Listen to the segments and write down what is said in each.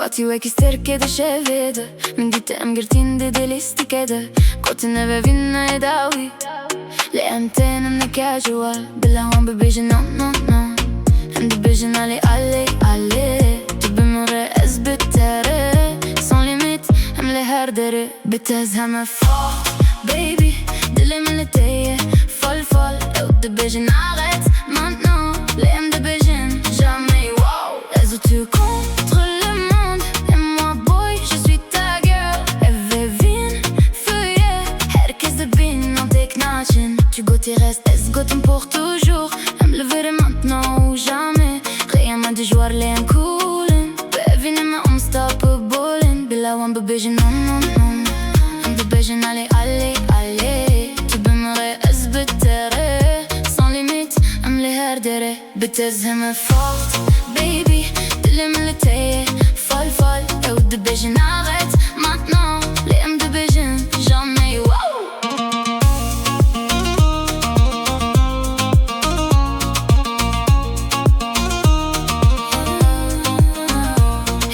ti u e ki sterke dhe shevede Min ditë e mgërtin dhe dhe listikede Kotin e vevin në e dawi Le em tenëm në kja gjua Bila uan bebejgjën no, no, no Hem dhe bejgjën ale, ale, ale Të bëmëre ez bëtere Sans limit, hem le herdere Betez hem e fort, baby Dile me le teje, fol, fol E u të bejgjën arrête maintenant Le em dhe bejgjën, jamais, wow Ez u ty contre le monde Et moi boy, je suis ta girl E vevin, feuille Herkes dhe bin, non te knaqin Tu goti rest, ez gotin pour toujours Hem le vere maintenant ou jamais Rien ma di jouar le em coolin Bevin e me unstoppable Bila wan bebejgjën non, non, non Hem dhe bejgjën ale, ale, ale Tu bëmëre ez bëtere Sans limite, hem le herdere Betez hem e fort, baby Dile me le teje, fol, fol E u dhe bejgjën arrête maintenant Le em dhe bejgjën, jamais, wow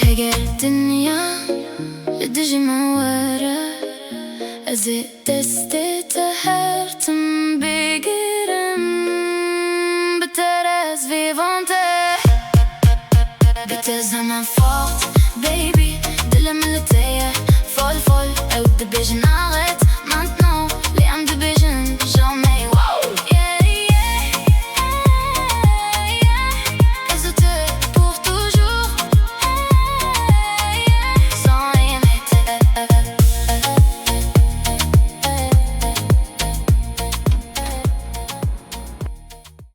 Heger dinja Le dëgjë më wera Ez e testi të herë të mbigirëm Beteres vivante Betez hem e fort, baby Dile me le teje, fol, fol E u dhe bejgjën